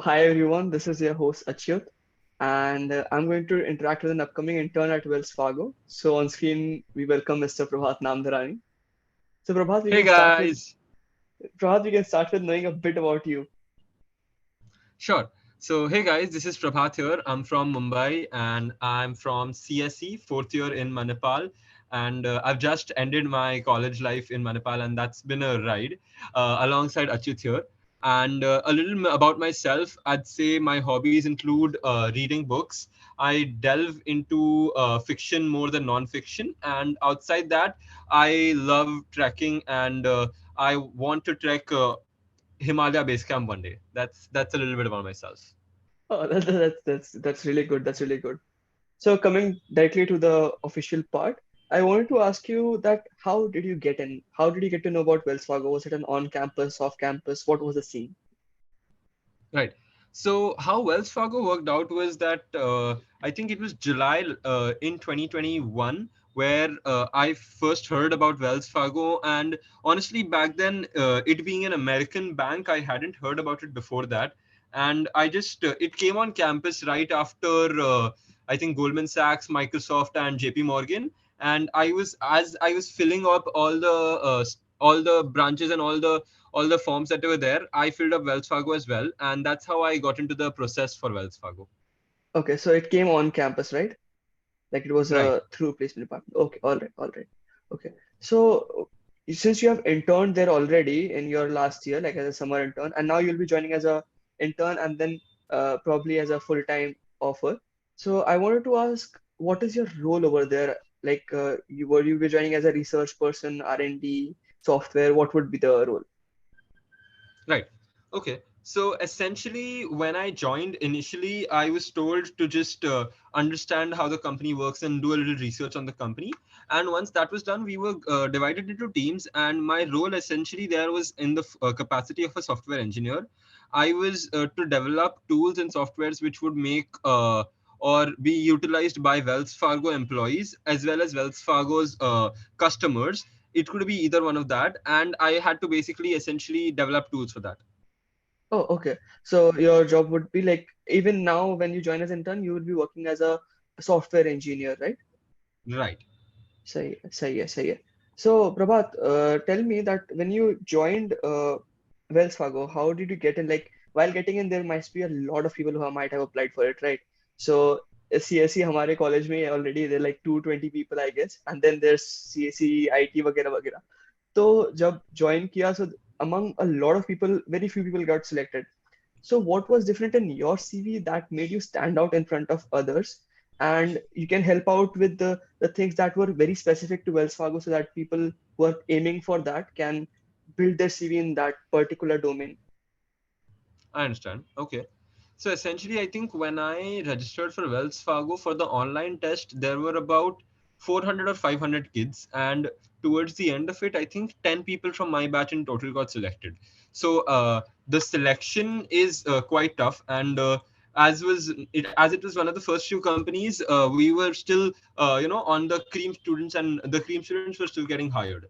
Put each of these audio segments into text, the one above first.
Hi everyone, this is your host Achyut, and I'm going to interact with an upcoming intern at Wells Fargo. So on screen, we welcome Mr. Prabhat Namdharani. So Hey guys. Prabhat, we can start with knowing a bit about you. Sure. So, hey guys, this is Prabhat here. I'm from Mumbai and I'm from CSE, fourth year in Manipal. And I've just ended my college life in Manipal, and that's been a ride alongside Achyut here. And a little about myself, I'd say my hobbies include reading books. I delve into fiction more than non-fiction, and outside that, I love trekking, and I want to trek Himalaya base camp one day. That's a little bit about myself. Oh, that's really good. That's really good. So coming directly to the official part, I wanted to ask you that how did you get in? How did you get to know about Wells Fargo? Was it an on-campus, off-campus? What was the scene? Right. So how Wells Fargo worked out was that I think it was July in 2021 where I first heard about Wells Fargo, and honestly back then it being an American bank, I hadn't heard about it before that, and I just it came on campus right after I think Goldman Sachs, Microsoft, and JP Morgan, and I was filling up all the branches and all the forms that were there, I filled up Wells Fargo as well, and that's how I got into the process for Wells Fargo. Okay, so it came on campus, right? Like it was Right. a through placement department. Okay, all right, all right. Okay. So since you have interned there already in your last year, like as a summer intern, and now you'll be joining as a intern and then probably as a full-time offer. So I wanted to ask, what is your role over there? Like you be joining as a research person, R&D, software, what would be the role? Right. Okay. So essentially, when I joined initially, I was told to just understand how the company works and do a little research on the company. And once that was done, we were divided into teams. And my role essentially there was in the capacity of a software engineer. I was to develop tools and softwares which would make or be utilized by Wells Fargo employees as well as Wells Fargo's customers. It could be either one of that, and I had to basically essentially develop tools for that. Oh, okay. So your job would be like even now when you join as intern, you will be working as a software engineer, right? Right. सही है. So, Prabhat, tell me that when you joined Wells Fargo, how did you get in? Like, while getting in, there must be a lot of people who might have applied for it, right? So, CSE हमारे college में already there are like 220 people, I guess, and then there's CSE, IT वगैरह वगैरह. तो जब join किया, so among a lot of people, very few people got selected. So what was different in your CV that made you stand out in front of others? And you can help out with the things that were very specific to Wells Fargo so that people who are aiming for that can build their CV in that particular domain. I understand. Okay. So essentially, I think when I registered for Wells Fargo for the online test, there were about 400 or 500 kids. And towards the end of it, I think 10 people from my batch in total got selected. So the selection is quite tough. And as it was one of the first few companies, we were still, on the cream students, and the cream students were still getting hired.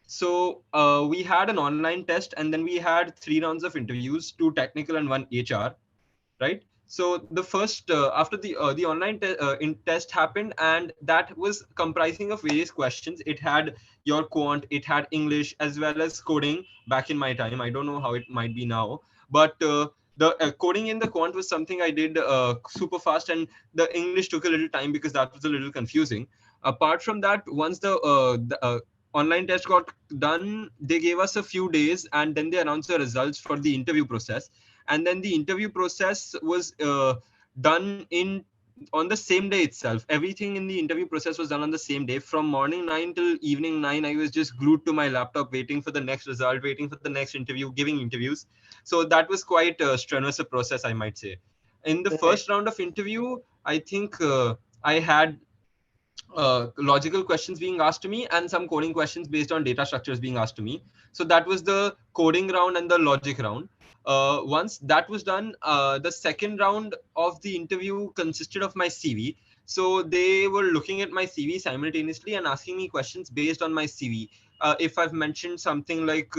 So we had an online test, and then we had 3 rounds of interviews, two technical and one HR. Right. So the first after the online test happened, and that was comprising of various questions. It had your quant, it had English as well as coding. Back in my time, I don't know how it might be now, but the coding in the quant was something I did super fast, and the English took a little time because that was a little confusing. Apart from that, once the online test got done, they gave us a few days, and then they announced the results for the interview process. And then the interview process was done in on the same day itself. Everything in the interview process was done on the same day. From morning 9 till evening 9, I was just glued to my laptop waiting for the next result, waiting for the next interview, giving interviews. So that was quite a strenuous a process, I might say. In the Right. first round of interview, I think I had logical questions being asked to me and some coding questions based on data structures being asked to me. So that was the coding round and the logic round. Once that was done, the second round of the interview consisted of my CV. So they were looking at my CV simultaneously and asking me questions based on my CV. If I've mentioned something like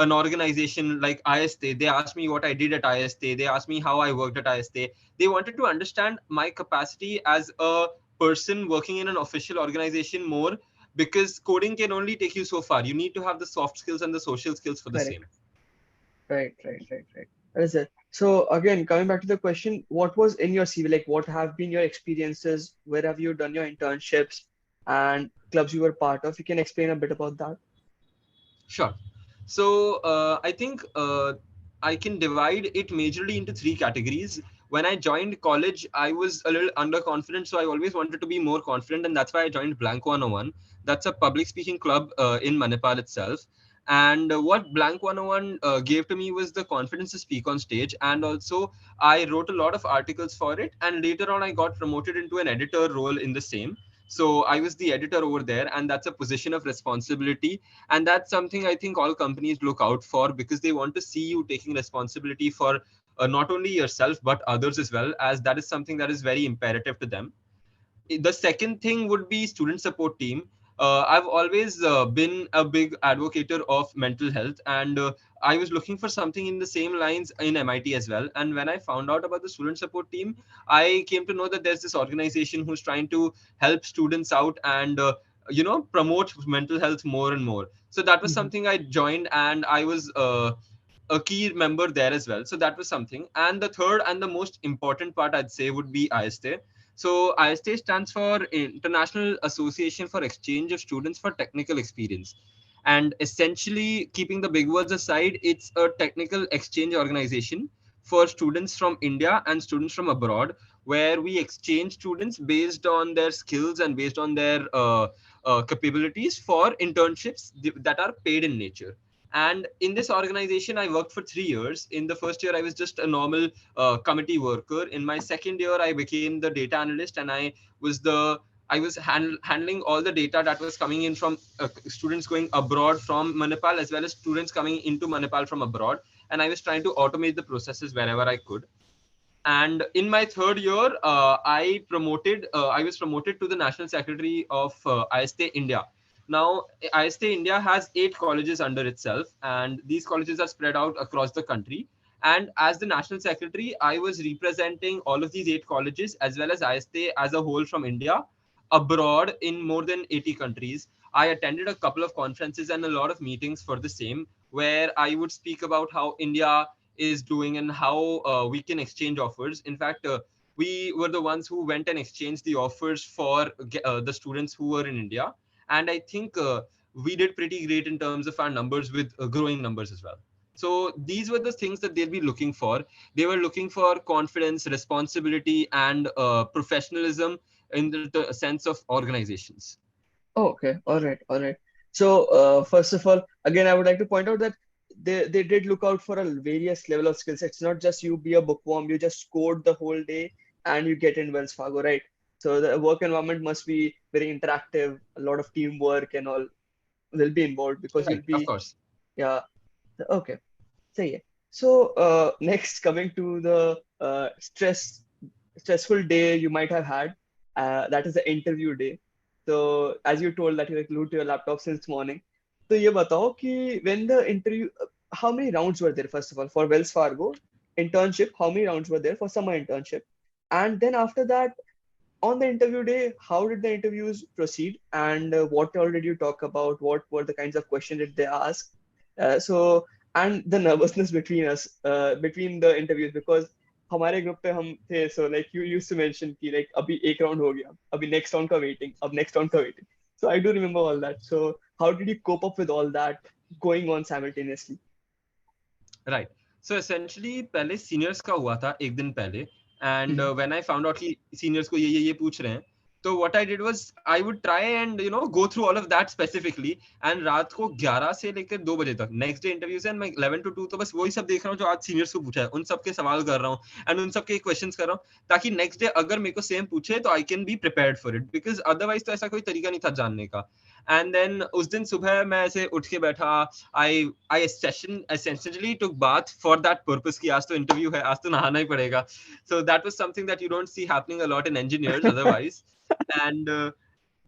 an organization like IST, they asked me what I did at IST. They asked me how I worked at IST. They wanted to understand my capacity as a person working in an official organization more, because coding can only take you so far. You need to have the soft skills and the social skills for the Correct. same. Right. That is it. So again, coming back to the question, what was in your CV? Like, what have been your experiences? Where have you done your internships and clubs you were part of? You can explain a bit about that. Sure. So I think I can divide it majorly into three categories. When I joined college, I was a little underconfident, so I always wanted to be more confident, and that's why I joined Blank 101. That's a public speaking club in Manipal itself. And what Blank 101 gave to me was the confidence to speak on stage, and also I wrote a lot of articles for it. And later on, I got promoted into an editor role in the same. So I was the editor over there, and that's a position of responsibility, and that's something I think all companies look out for, because they want to see you taking responsibility for not only yourself but others as well, as that is something that is very imperative to them. The second thing would be student support team. I've always been a big advocate of mental health, and I was looking for something in the same lines in MIT as well. And when I found out about the student support team, I came to know that there's this organization who's trying to help students out and promote mental health more and more. So that was Mhm. something I joined, and I was a key member there as well. So that was something. And the third and the most important part, I'd say, would be IST. So IST stands for International Association for Exchange of Students for Technical Experience. And essentially, keeping the big words aside, it's a technical exchange organization for students from India and students from abroad, where we exchange students based on their skills and based on their capabilities for internships that are paid in nature. And in this organization, I worked for 3 years. In the first year, I was just a normal committee worker. In my second year, I became the data analyst, and I was handling all the data that was coming in from students going abroad from Manipal, as well as students coming into Manipal from abroad. And I was trying to automate the processes wherever I could. And in my third year, I was promoted to the national secretary of IST India. Now, IST India has 8 colleges under itself, and these colleges are spread out across the country. And as the national secretary, I was representing all of these 8 colleges as well as IST as a whole from India abroad in more than 80 countries. I attended a couple of conferences and a lot of meetings for the same, where I would speak about how India is doing and how we can exchange offers. In fact, we were the ones who went and exchanged the offers for the students who were in India. And I think we did pretty great in terms of our numbers, with growing numbers as well. So these were the things that they'd be looking for. They were looking for confidence, responsibility, and professionalism in the sense of organizations. Oh, okay. All right. So, first of all, again, I would like to point out that they did look out for a various level of skills. It's not just you be a bookworm, you just code the whole day and you get in Wells Fargo, right? So the work environment must be very interactive, a lot of teamwork and all will be involved because Right, you'll of be, course. yeah, okay. So yeah. So next coming to the stressful day you might have had, that is the interview day. So as you told that you like glued to your laptop since morning. तो ये बताओ कि when the interview, how many rounds were there first of all for Wells Fargo internship? How many rounds were there for summer internship? And then after that, on the interview day, how did the interviews proceed? And what all did you talk about? What were the kinds of questions did they ask? So and the nervousness between us, between the interviews, because हमारे group पे हम थे, so like you used to mention कि like अभी एक round हो गया, अभी next round का waiting, अब next round का waiting. So I do remember all that. So how did you cope up with all that going on simultaneously? Right. So essentially पहले सीनियर्स का हुआ था एक दिन पहले. And Mhm. When I found out कि seniors को ये पूछ रहे हैं, तो what I did was I would try and go through all of that specifically. And रात को 11 से लेकर 2 बजे तक नेक्स्ट डे इंटरव्यूज है, एंड मैं 11 टू 2 तो बस वही सब देख रहा हूँ जो आज सीनियर्स को पूछा है, उन सब के सवाल कर रहा हूँ एंड उन सब के क्वेश्चंस कर रहा हूँ, ताकि नेक्स्ट डे अगर मेरे को सेम पूछे तो I can be prepared for it, because otherwise तो ऐसा कोई तरीका नहीं था जानने का. एंड देन उस दिन सुबह मैं ऐसे उठ के बैठा. I session essentially took bath for that purpose कि आज तो interview है, आज तो नहाना ही पड़ेगा. So that was something that you don't see happening a lot in engineers otherwise. And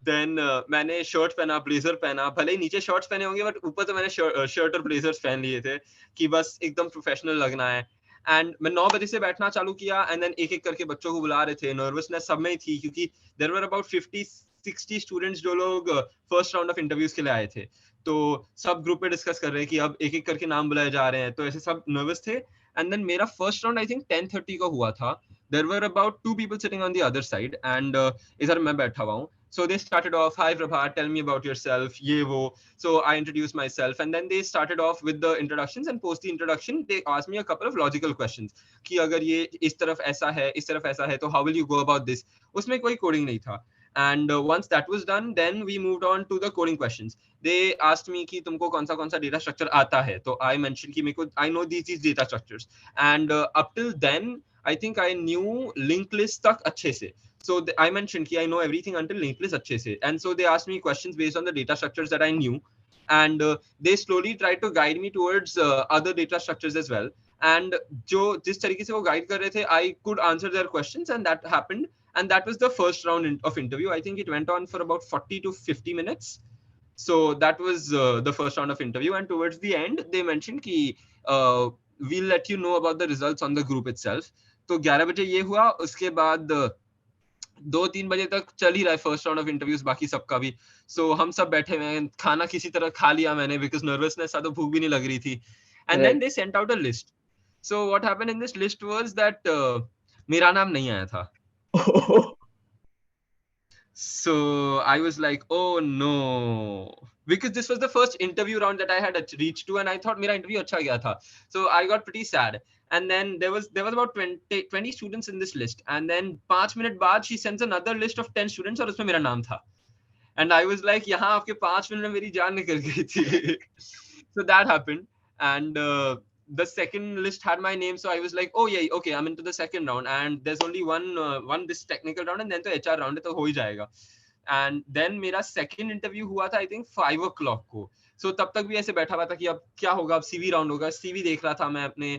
then मैंने शर्ट पहना, ब्लेजर पहना, भले ही नीचे शॉर्ट्स पहने होंगे बट ऊपर तो मैंने शर्ट और ब्लेजर्स पहन लिए थे कि बस एकदम प्रोफेशनल लगना है. एंड मैं 9 बजे से बैठना चालू किया एंड देन एक एक करके बच्चों को बुला रहे थे. नर्वसनेस सब में ही थी क्योंकि देयर वर अबाउट 50-60 स्टूडेंट्स जो लोग फर्स्ट राउंड ऑफ इंटरव्यूज के लिए आए थे. तो सब ग्रुप में डिस्कस कर रहे हैं कि अब एक एक करके नाम बुलाए जा रहे हैं, तो ऐसे सब नर्वस थे. एंड देन मेरा फर्स्ट राउंड आई थिंक 10:30 का हुआ था. There were about 2 people sitting on the other side and इधर मैं बैठा हुआ हूँ. So they started off, "Hi Prabhat, tell me about yourself." Ye wo. So I introduced myself, and then they started off with the introductions. And post the introduction, they asked me a couple of logical questions. कि अगर ये इस तरफ ऐसा है, इस तरफ ऐसा है, तो how will you go about this? उसमें कोई coding नहीं था. And once that was done, then we moved on to the coding questions. They asked me कि तुमको कौन सा data structure आता है. तो I mentioned कि मेरे को I know these data structures. And up till then, I think I knew linked list तक अच्छे से. So I mentioned कि I know everything until linked list अच्छे से. And so they asked me questions based on the data structures that I knew. And they slowly tried to guide me towards other data structures as well. And जो जिस तरीके से वो guide कर रहे थे, I could answer their questions, and that happened. And that was the first round of interview. I think it went on for about 40 to 50 minutes. So that was the first round of interview. And towards the end, they mentioned कि we'll let you know about the results on the group itself. तो 11 बजे ये हुआ. उसके बाद 2-3 बजे तक चल ही रहा है फर्स्ट राउंड ऑफ इंटरव्यूज बाकी सबका भी. सो हम सब बैठे हुए हैं, खाना किसी तरह खा लिया मैंने बिकॉज नर्वसनेस था तो भूख भी नहीं लग रही थी. And then Right. They sent out a list. So what happened in this list was that मेरा नाम नहीं आया था. So I was like, oh no, because this was the first interview round that I had reached to, and I thought मेरा interview अच्छा गया था. So I got pretty sad. And then there was about 20 students in this list, and then 5 minute बाद she sends another list of 10 students और उसमें मेरा नाम था. And I was like, यहाँ आपके 5 मिनट में मेरी जान निकल गई थी. So that happened. And the second list had my name, so I was like, oh yeah, okay, I'm into the second round. And there's only one this technical round, and then तो HR round है तो हो ही जाएगा. And then मेरा second interview हुआ था I think 5 o'clock को. So तब तक भी ऐसे बैठा हुआ था कि अब क्या होगा, अब CV राउंड होगा. CV देख रहा था मैं अपने,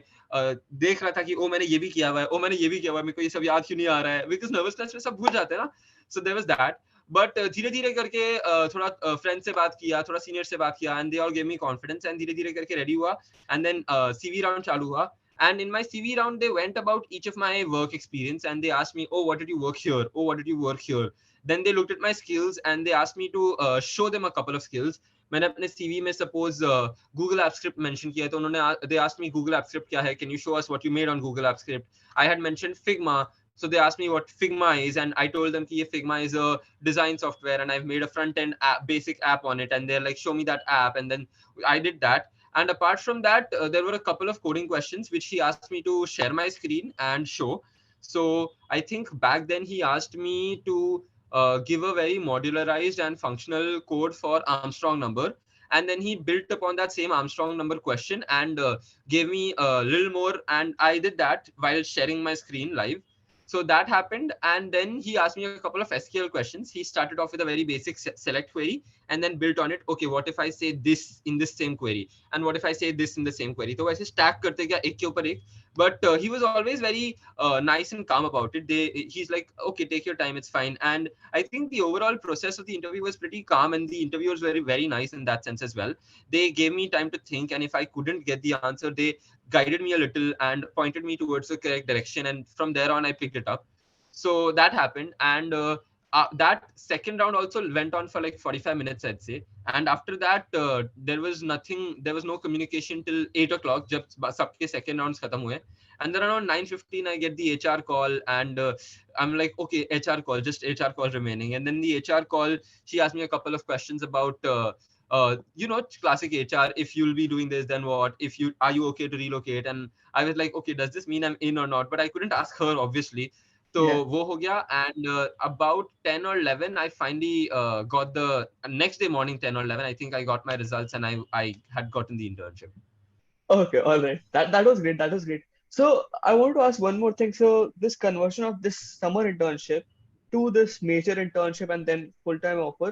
देख रहा था कि ओ मैंने ये भी किया हुआ है, ओ मैंने ये भी किया हुआ है, मेरे को ये सब याद क्यों नहीं आ रहा है, बिकॉज नर्वसनेस में सब भूल जाते हैं ना. So there was that. But धीरे धीरे करके थोड़ा फ्रेंड से बात किया, थोड़ा सीनियर से बात किया, and they all give me confidence, and धीरे धीरे करके रेडी हुआ. एंड देन CV राउंड चालू हुआ. And in my CV round, they went about each of my work experience, and they asked me, "Oh, what did you work here? Oh, what did you work here?" Then they looked at my skills and they asked me to show them a couple of skills. मैंने अपने CV में suppose Google App Script mention किया है, तो उन्होंने they asked me Google App Script क्या है, can you show us what you made on Google App Script. I had mentioned Figma, so they asked me what Figma is, and I told them कि ये Figma is a design software and I've made a front end app, basic app on it, and they're like, show me that app, and then I did that. And apart from that, there were a couple of coding questions which he asked me to share my screen and show. So I think back then he asked me to give a very modularized and functional code for Armstrong number. And then he built upon that same Armstrong number question and gave me a little more. And I did that while sharing my screen live. So that happened. And then he asked me a couple of SQL questions. He started off with a very basic select query and then built on it. Okay, what if I say this in this same query? And what if I say this in the same query? तो वैसे stack करते गया एक के ऊपर एक. But he was always very nice and calm about it. He's like, okay, take your time, it's fine. And I think the overall process of the interview was pretty calm, and the interviewers were very nice in that sense as well. They gave me time to think, and if I couldn't get the answer, they guided me a little and pointed me towards the correct direction, and from there on I picked it up. So that happened. And that second round also went on for like 45 minutes, I'd say. And after that, there was nothing, there was no communication till 8 o'clock, जब सबके second rounds खत्म हुए. And then around 9:15, I get the HR call, and I'm like, okay, HR call, just HR call remaining. And then the HR call, she asked me a couple of questions about, classic HR. If you'll be doing this, then what? If you are you okay to relocate? And I was like, okay, does this mean I'm in or not? But I couldn't ask her, obviously. तो Yeah. वो हो गया. And about 10 or 11 I finally got the next day morning, 10 or 11 I think I got my results, and I had gotten the internship. Okay, all right. That was great. That was great. So I want to ask one more thing. So this conversion of this summer internship to this major internship and then full-time offer,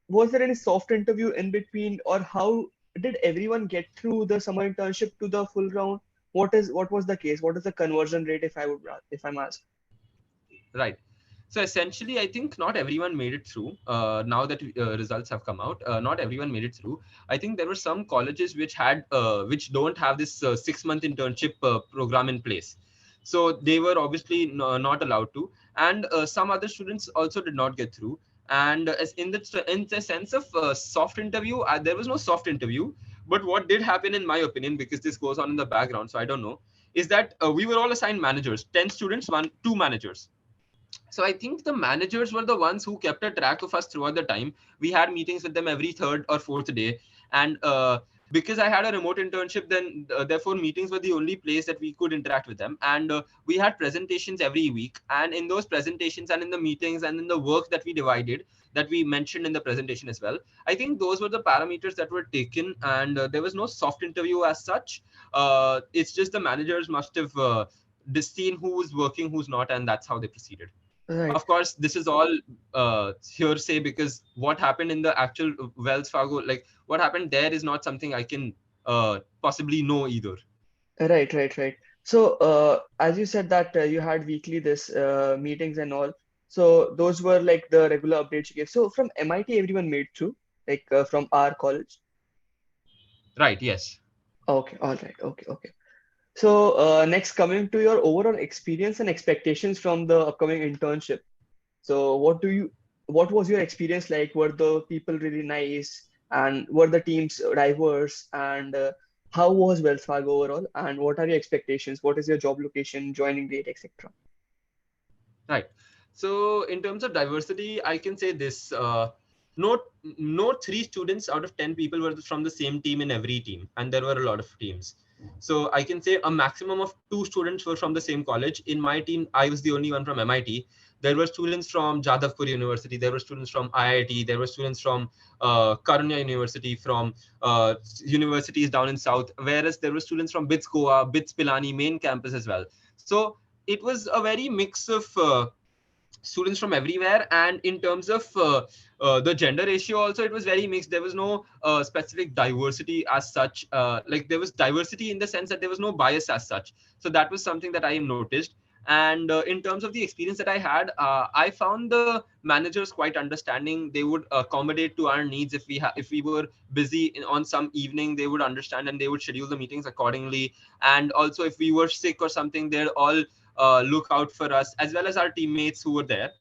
was there any soft interview in between, or how did everyone get through the summer internship to the full round? What was the case? What is the conversion rate, if I'm asked? Right. So essentially, I think not everyone made it through. Now that results have come out, not everyone made it through. I think there were some colleges which don't have this 6 month internship program in place. So they were obviously not allowed to, and some other students also did not get through. And as in the sense of soft interview, there was no soft interview. But what did happen, in my opinion, because this goes on in the background, so I don't know, is that we were all assigned managers, 10 students, two managers. So I think the managers were the ones who kept a track of us throughout the time. We had meetings with them every third or fourth day, and because I had a remote internship, then therefore meetings were the only place that we could interact with them. And we had presentations every week, and in those presentations and in the meetings and in the work that we divided, that we mentioned in the presentation as well, I think those were the parameters that were taken, and there was no soft interview as such. It's just the managers must have seen who was working, who's not, and that's how they proceeded. Right. Of course, this is all hearsay, because what happened in the actual Wells Fargo, like what happened there, is not something I can possibly know either. Right, right, right. So, as you said that you had weekly this meetings and all. So those were like the regular updates you gave. So from MIT, everyone made through, like from our college. Right, yes. Okay, all right, okay, okay. So next, coming to your overall experience and expectations from the upcoming internship. So what was your experience like? Were the people really nice, and were the teams diverse? And how was Wells Fargo overall? And what are your expectations? What is your job location, joining date, etc.? Right. So in terms of diversity, I can say this: no, no three students out of 10 people were from the same team in every team, and there were a lot of teams. So I can say a maximum of two students were from the same college. In my team, I was the only one from MIT. There were students from Jadavpur University. There were students from IIT. There were students from Karunya University, from universities down in South. Whereas there were students from BITS Goa, BITS Pilani main campus as well. So it was a very mix of students from everywhere. And in terms of the gender ratio also, it was very mixed. There was no specific diversity as such. Like there was diversity in the sense that there was no bias as such. So that was something that I noticed. And in terms of the experience that I had, I found the managers quite understanding. They would accommodate to our needs. If we were busy on some evening, they would understand and they would schedule the meetings accordingly. And also if we were sick or something, they'd all look out for us, as well as our teammates who were there.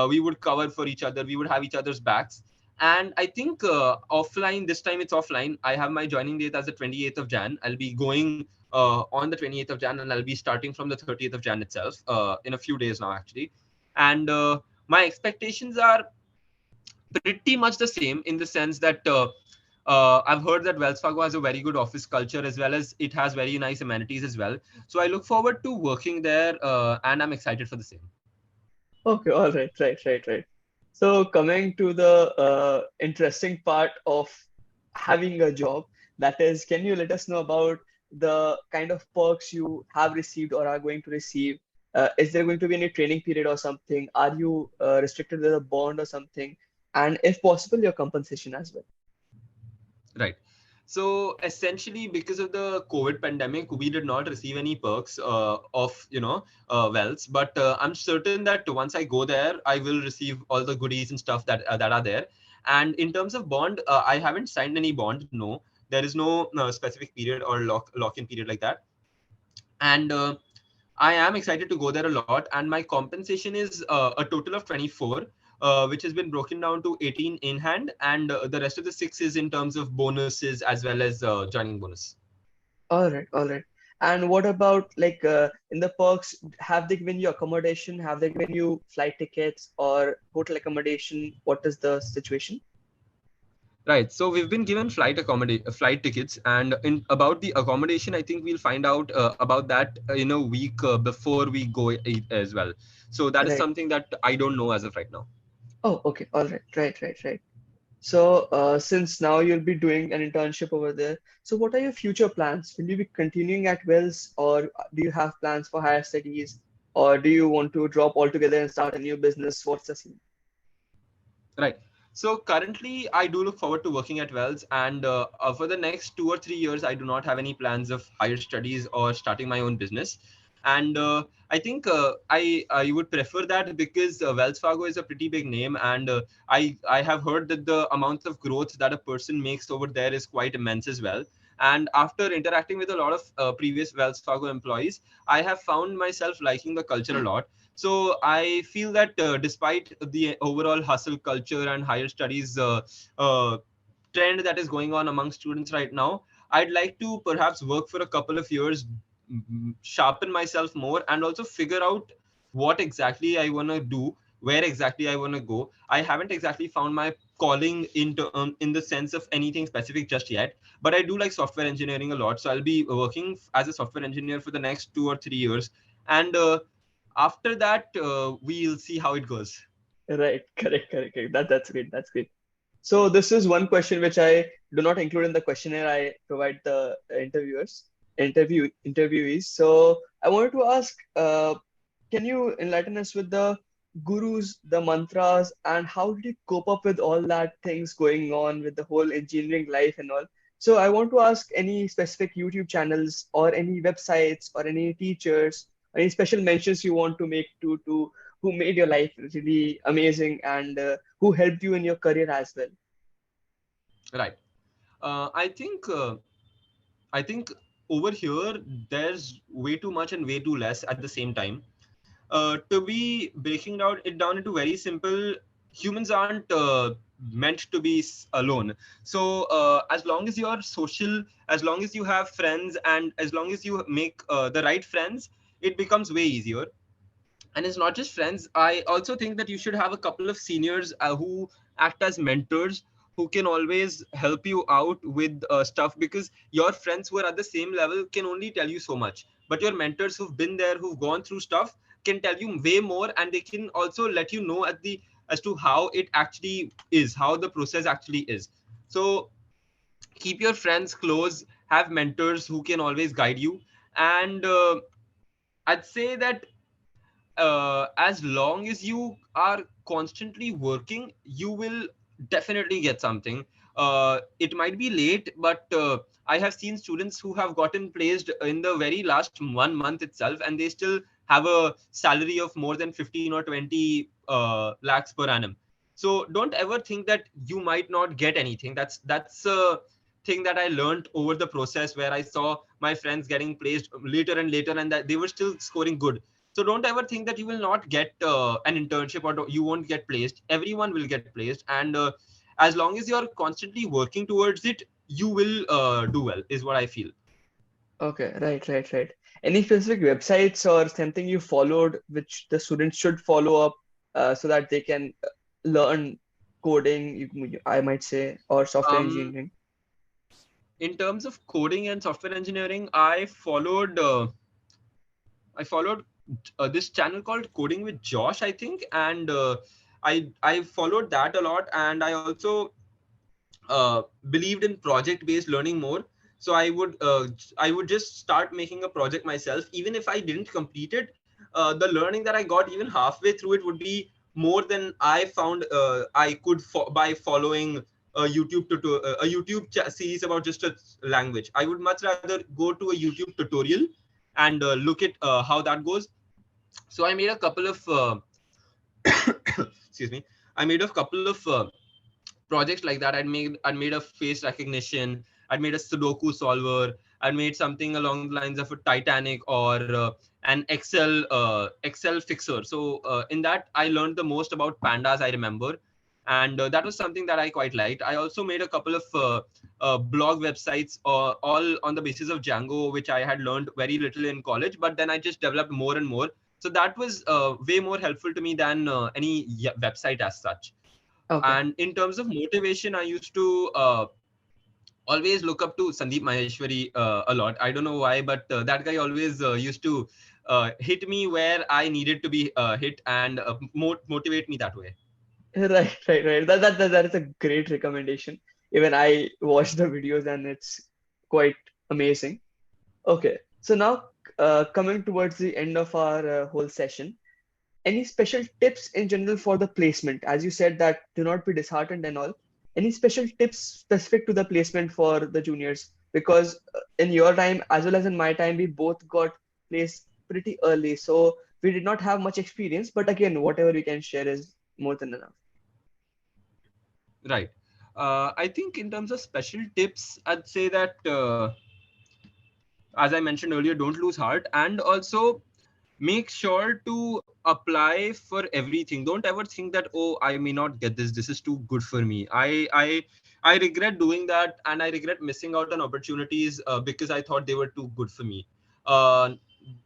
We would cover for each other. We would have each other's backs. And I think offline, this time it's offline. I have my joining date as the 28th of Jan. I'll be going on the 28th of Jan, and I'll be starting from the 30th of Jan itself, in a few days now, actually. And my expectations are pretty much the same, in the sense that I've heard that Wells Fargo has a very good office culture, as well as it has very nice amenities as well. So I look forward to working there, and I'm excited for the same. Okay, all right, right, right, right. So coming to the interesting part of having a job, that is, can you let us know about the kind of perks you have received or are going to receive? Is there going to be any training period or something? Are you restricted with a bond or something? And if possible, your compensation as well. Right. So essentially, because of the COVID pandemic, we did not receive any perks of Wells. But I'm certain that once I go there, I will receive all the goodies and stuff that are there. And in terms of bond, I haven't signed any bond. No, there is no specific period or lock in period like that. And I am excited to go there a lot. And my compensation is a total of 24, which has been broken down to 18 in hand, and the rest of the six is in terms of bonuses as well as joining bonus. All right, all right. And what about like in the perks, have they given you accommodation? Have they given you flight tickets or hotel accommodation? What is the situation? Right. So we've been given flight tickets, and in about the accommodation, I think we'll find out about that in a week before we go as well. So that is Right. something that I don't know as of right now. Oh, okay. All right. Right, right, right. So, since now you'll be doing an internship over there, so what are your future plans? Will you be continuing at Wells, or do you have plans for higher studies, or do you want to drop altogether and start a new business? What's the scene? Right. So currently, I do look forward to working at Wells, and for the next 2 or 3 years, I do not have any plans of higher studies or starting my own business. And I think I would prefer that because Wells Fargo is a pretty big name, and I have heard that the amount of growth that a person makes over there is quite immense as well. And after interacting with a lot of previous Wells Fargo employees, I have found myself liking the culture a lot. So I feel that despite the overall hustle culture and higher studies uh, trend that is going on among students right now, I'd like to perhaps work for a couple of years, sharpen myself more, and also figure out what exactly I want to do, where exactly I want to go. I haven't exactly found my calling in the sense of anything specific just yet, but I do like software engineering a lot. So I'll be working as a software engineer for the next 2 or 3 years, and after that, we'll see how it goes. Right, correct. That's great. That's great. So this is one question which I do not include in the questionnaire I provide the interviewees. So I wanted to ask, can you enlighten us with the gurus, the mantras, and how did you cope up with all that things going on with the whole engineering life and all? So I want to ask any specific YouTube channels or any websites or any teachers, any special mentions you want to make to who made your life really amazing and who helped you in your career as well. Right. I think over here there's way too much and way too less at the same time. To be breaking down it down into very simple, humans aren't meant to be alone. So as long as you're social, as long as you have friends, and as long as you make the right friends, it becomes way easier. And it's not just friends. I also think that you should have a couple of seniors who act as mentors, who can always help you out with stuff, because your friends who are at the same level can only tell you so much, but your mentors who've been there, who've gone through stuff, can tell you way more, and they can also let you know at the as to how it actually is, how the process actually is. So keep your friends close, have mentors who can always guide you. And I'd say that as long as you are constantly working, you will definitely get something. It might be late, but I have seen students who have gotten placed in the very last 1 month itself, and they still have a salary of more than 15 or 20 lakhs per annum. So don't ever think that you might not get anything. That's a thing that I learned over the process, where I saw my friends getting placed later and later, and that they were still scoring good. So don't ever think that you will not get an internship, or you won't get placed. Everyone will get placed, and as long as you're constantly working towards it, you will do well, is what I feel. Okay, right. Any specific websites or something you followed which the students should follow up so that they can learn coding, I might say, or software Um, engineering? in terms of coding and software engineering, I followed this channel called Coding with Josh, I think, and I followed that a lot, and I also believed in project based learning more. So I would just start making a project myself, even if I didn't complete it. The learning that I got even halfway through it would be more than I found I could by following a YouTube series about just a language. I would much rather go to a YouTube tutorial and look at how that goes. So I made a couple of excuse me, I made a couple of projects like that. I'd made a face recognition. I'd made a Sudoku solver. I'd made something along the lines of a Titanic, or an Excel fixer. So in that, I learned the most about pandas, I remember, and that was something that I quite liked. I also made a couple of blog websites, all on the basis of Django, which I had learned very little in college, but then I just developed more and more. So that was way more helpful to me than any website as such. Okay. And in terms of motivation, I used to always look up to Sandeep Maheshwari a lot. I don't know why, but that guy always used to hit me where I needed to be hit, and motivate me that way. Right. That is a great recommendation. Even I watched the videos and it's quite amazing. Okay, so now coming towards the end of our whole session, any special tips in general for the placement? As you said that do not be disheartened and all. Any special tips specific to the placement for the juniors? Because in your time as well as in my time, we both got placed pretty early, so we did not have much experience. But again, whatever we can share is more than enough. Right. I think in terms of special tips, I'd say that as I mentioned earlier, don't lose heart, and also make sure to apply for everything. Don't ever think that, oh, I may not get this, this is too good for me. I regret doing that, and I regret missing out on opportunities because I thought they were too good for me. uh,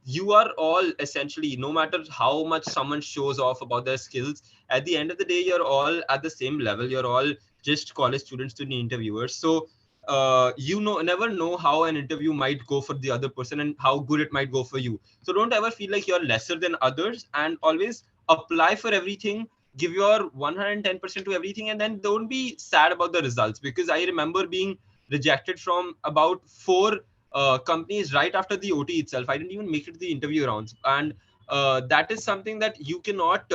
you are all essentially, no matter how much someone shows off about their skills, at the end of the day you're all at the same level. You're all just college students to the interviewers. So you know, never know how an interview might go for the other person and how good it might go for you. So don't ever feel like you're lesser than others, and always apply for everything. Give your 110% to everything, and then don't be sad about the results. Because I remember being rejected from about four companies right after the OT itself. I didn't even make it to the interview rounds, and that is something that you cannot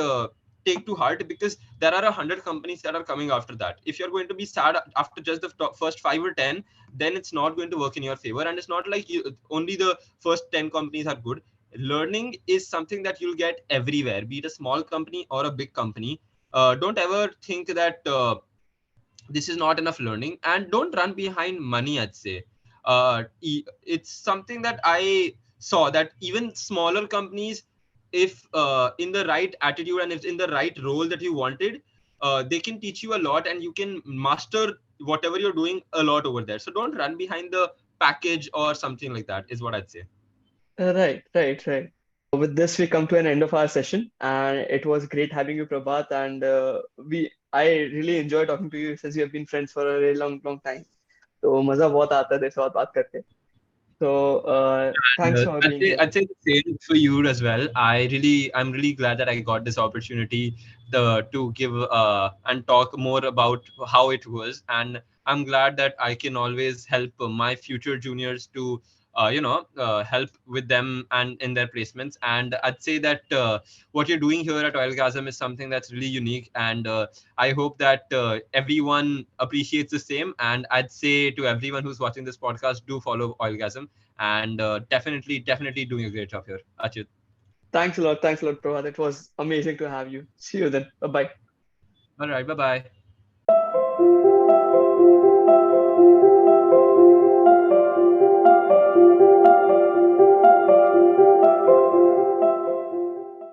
take to heart, because there are 100 companies that are coming after that. If you're going to be sad after just the first 5 or 10, then it's not going to work in your favor. And it's not like only the first 10 companies are good. Learning is something that you'll get everywhere, be it a small company or a big company. Don't ever think that this is not enough learning, and don't run behind money, I'd say. It's something that I saw, that even smaller companies, if in the right attitude and if in the right role that you wanted, they can teach you a lot, and you can master whatever you're doing a lot over there. So don't run behind the package or something like that, is what I'd say. Right, right, right. With this, we come to an end of our session, and it was great having you, Prabhat. And I really enjoy talking to you since we have been friends for a really long, long time. तो मजा बहुत आता है तेरे साथ बात करके. So thanks for I'd being say here. I'd say the same for you as well. I'm really glad that I got this opportunity to give and talk more about how it was, and I'm glad that I can always help my future juniors to help with them and in their placements. And I'd say that what you're doing here at Oilgasm is something that's really unique, and I hope that everyone appreciates the same. And I'd say to everyone who's watching this podcast, do follow Oilgasm, and definitely doing a great job here, Achyut. Thanks a lot, Prabhat. It was amazing to have you. See you then. Bye bye. All right, bye bye.